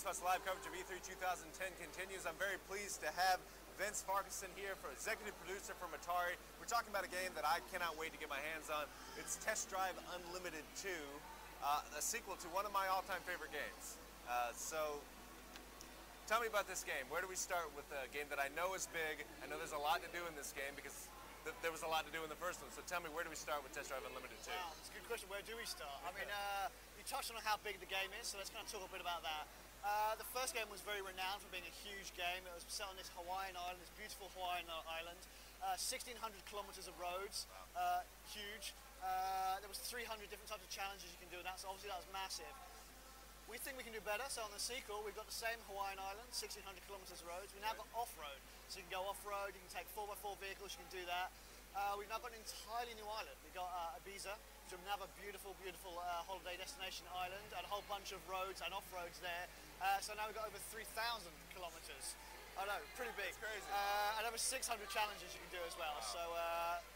Race Bus live coverage of E3 2010 continues. I'm very pleased to have Vince Farquharson here, for executive producer from Atari. We're talking about a game that I cannot wait to get my hands on. It's Test Drive Unlimited 2, a sequel to one of my all-time favorite games. So tell me about this game. Where do we start with a game that I know is big? I know there's a lot to do in this game because there was a lot to do in the first one. So tell me, where do we start with Test Drive Unlimited 2? Wow, that's a good question. Where do we start? I mean, you touched on how big the game is, so let's kind of talk a bit about that. The first game was very renowned for being a huge game. It was set on this Hawaiian island, this beautiful Hawaiian island. 1,600 kilometers of roads, wow. Huge. There was 300 different types of challenges you can do, and that's obviously that was massive. We think we can do better, so on the sequel, we've got the same Hawaiian island, 1,600 kilometers of roads. We now got off-road, so you can go off-road, you can take 4x4 vehicles, you can do that. We've now got an entirely new island. We've got Ibiza, which is another beautiful, beautiful holiday destination island, and a whole bunch of roads and off-roads there. So now we've got over 3,000 kilometers. I know, pretty big. That's crazy. And over 600 challenges you can do as well. Wow. So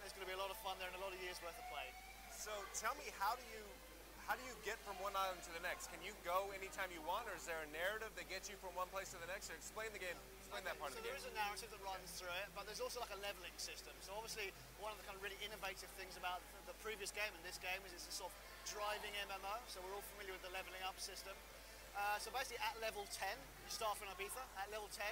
there's going to be a lot of fun there and a lot of years worth of play. So tell me, how do you get from one island to the next? Can you go anytime you want, or is there a narrative that gets you from one place to the next? Or explain the game, explain that part of the game. So there is a narrative that runs through it, but there's also like a leveling system. So obviously one of the kind of really innovative things about the previous game and this game is it's a sort of driving MMO, so we're all familiar with the leveling up system. So basically at level 10, you start from Ibiza. At level 10,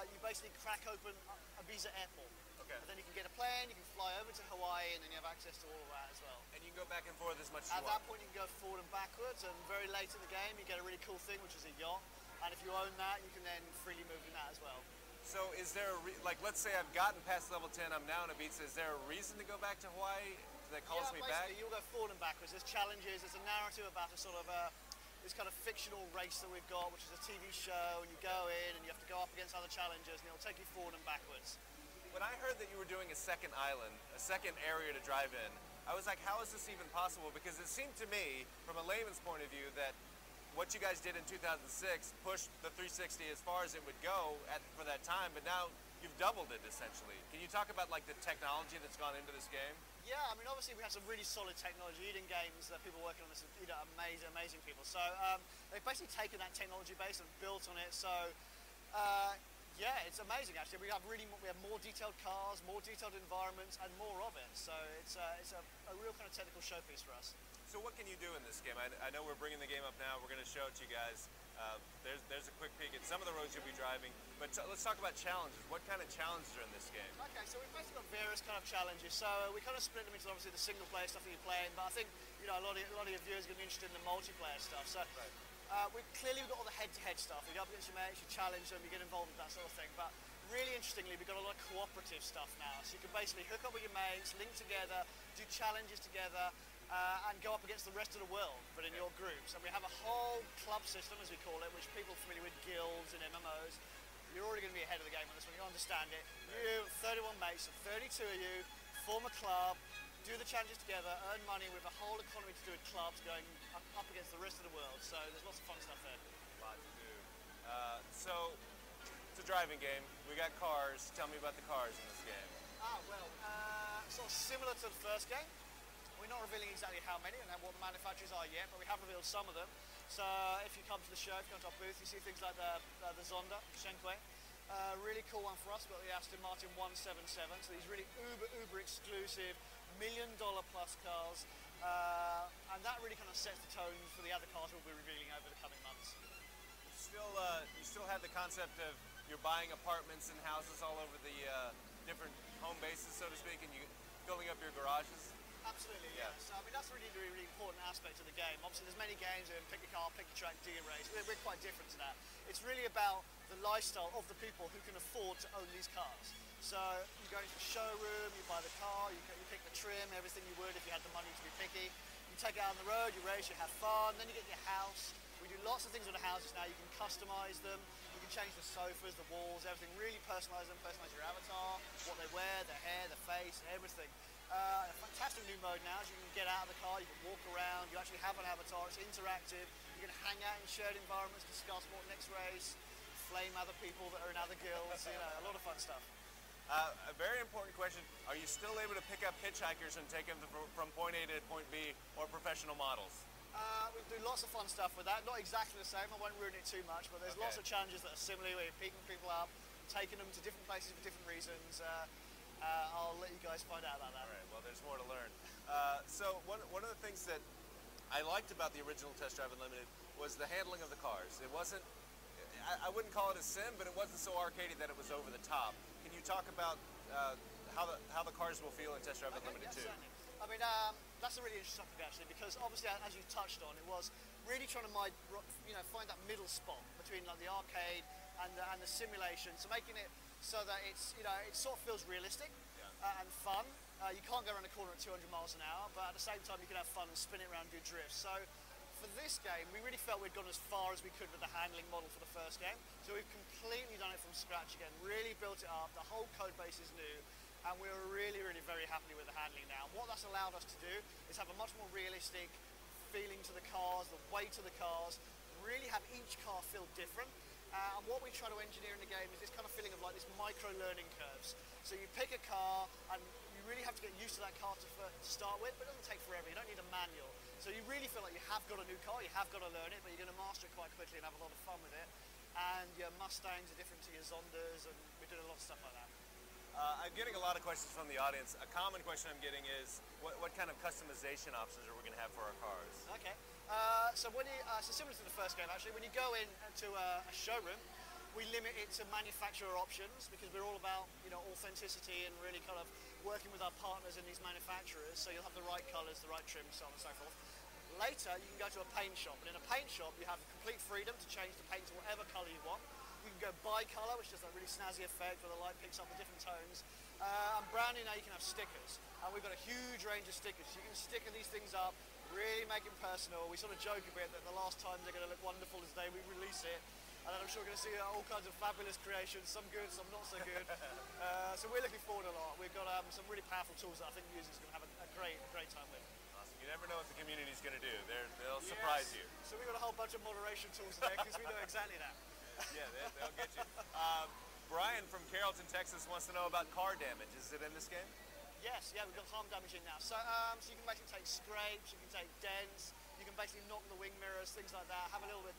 you basically crack open Ibiza Airport. Okay. And then you can get a plane, you can fly over to Hawaii, and then you have access to all of that as well. And you can go back and forth as much as you want. At that point, you can go forward and backwards, and very late in the game, you get a really cool thing, which is a yacht. And if you own that, you can then freely move in that as well. So is there, like, let's say I've gotten past level 10, I'm now in Ibiza, is there a reason to go back to Hawaii that calls me back? Yeah, you'll go forward and backwards. There's challenges, there's a narrative about a sort of this kind of fictional race that we've got, which is a TV show, and you go in, and you have to go up against other challengers, and it'll take you forward and backwards. When I heard that you were doing a second island, a second area to drive in, I was like, how is this even possible? Because it seemed to me, from a layman's point of view, that what you guys did in 2006 pushed the 360 as far as it would go for that time, but now you've doubled it essentially. Can you talk about like the technology that's gone into this game? Yeah, I mean, obviously we have some really solid technology. Eden Games, people working on this, amazing, amazing people. So they've basically taken that technology base and built on it. So yeah, it's amazing actually. We have more detailed cars, more detailed environments, and more of it. So it's a real kind of technical showpiece for us. So what can you do in this game? I know we're bringing the game up now. We're going to show it to you guys. There's a quick peek at some of the roads you'll be driving. But let's talk about challenges. What kind of challenges are in this game? Okay, so we've basically got various kind of challenges. So we kind of split them into obviously the single player stuff that you're playing. But I think a lot of your viewers are going to be interested in the multiplayer stuff. So. Right. We've got all the head-to-head stuff. You go up against your mates, you challenge them, you get involved with that sort of thing. But really interestingly, we've got a lot of cooperative stuff now. So you can basically hook up with your mates, link together, do challenges together, and go up against the rest of the world, but in your groups. And we have a whole club system, as we call it, which people are familiar with, guilds and MMOs. You're already going to be ahead of the game on this one. You understand it. You, 31 mates, so 32 of you, form a club, do the challenges together, earn money with a whole economy to do with clubs going up against the rest of the world. So there's lots of fun stuff there. A lot to do. So it's a driving game. We got cars. Tell me about the cars in this game. Sort of similar to the first game. We're not revealing exactly how many and what the manufacturers are yet, but we have revealed some of them. So if you come to the show, if you come to our booth, you see things like the Zonda, Shenhua. Really cool one for us. We've got the Aston Martin 177. So these really uber exclusive $1 million plus cars, and that really kind of sets the tone for the other cars we'll be revealing over the coming months. You still have the concept of you're buying apartments and houses all over the different home bases, so to speak, and you filling up your garages. Absolutely, yeah. So I mean, that's really important aspect of the game. Obviously, there's many games where pick your car, pick your track, do your race. We're quite different to that. It's really about the lifestyle of the people who can afford to own these cars. So you go into the showroom, you buy the car, you pick the trim, everything you would if you had the money to be picky. You take it out on the road, you race, you have fun, then you get your house. We do lots of things with the houses now. You can customize them, you can change the sofas, the walls, everything. Really personalize them, personalize your avatar, what they wear, their hair, their face, everything. A fantastic new mode now is you can get out of the car, you can walk around, you actually have an avatar, it's interactive. You can hang out in shared environments, discuss what next race, flame other people that are in other guilds, a lot of fun stuff. A very important question, are you still able to pick up hitchhikers and take them from point A to point B, or professional models? We do lots of fun stuff with that. Not exactly the same, I won't ruin it too much, but there's lots of challenges that are similar where you're picking people up, taking them to different places for different reasons. I'll let you guys find out about that. All right, well, there's more to learn. So one of the things that I liked about the original Test Drive Unlimited was the handling of the cars. It wasn't, I wouldn't call it a sim, but it wasn't so arcadey that it was over the top. Can you talk about how the cars will feel in Test Drive Unlimited too? Certainly. I mean, that's a really interesting topic actually, because obviously, as you touched on, it was really trying to find that middle spot between like the arcade and the simulation, so making it so that it's it sort of feels realistic and fun. You can't go around a corner at 200 miles an hour, but at the same time you can have fun and spin it around, do drifts. So for this game, we really felt we'd gone as far as we could with the handling model for the first game. So we've completely done it from scratch again, really built it up. The whole code base is new. And we're really, really very happy with the handling now. What that's allowed us to do is have a much more realistic feeling to the cars, the weight of the cars, really have each car feel different. And what we try to engineer in the game is this kind of feeling of like this micro learning curves. So you pick a car and you really have to get used to that car to start with, but it doesn't take forever. You don't need a manual. So you really feel like you have got a new car, you have got to learn it, but you're going to master it quite quickly and have a lot of fun with it. And your Mustangs are different to your Zondas, and we're doing a lot of stuff like that. I'm getting a lot of questions from the audience. A common question I'm getting is, what kind of customization options are we going to have for our cars? Okay. So similar to the first game actually, when you go into a showroom, we limit it to manufacturer options because we're all about authenticity and really kind of working with our partners in these manufacturers. So you'll have the right colours, the right trim, so on and so forth. Later, you can go to a paint shop, and in a paint shop, you have complete freedom to change the paint to whatever colour you want. You can go bi-colour, which does that really snazzy effect where the light picks up the different tones. And branding, now you can have stickers. And we've got a huge range of stickers. You can sticker these things up, really make them personal. We sort of joke a bit that the last time they're going to look wonderful is the day we release it. And then I'm sure we're going to see all kinds of fabulous creations, some good, some not so good. So we're looking forward a lot. We've got some really powerful tools that I think users are going to have a great time with. Awesome. You never know what the community's going to do. They'll surprise you. So we've got a whole bunch of moderation tools there because we know exactly that. Yeah, they'll get you. Brian from Carrollton, Texas wants to know about car damage. Is it in this game? Yes, yeah, we've got harm damage in now. So, so you can basically take scrapes, you can take dents, you can basically knock the wing mirrors, things like that, have a little bit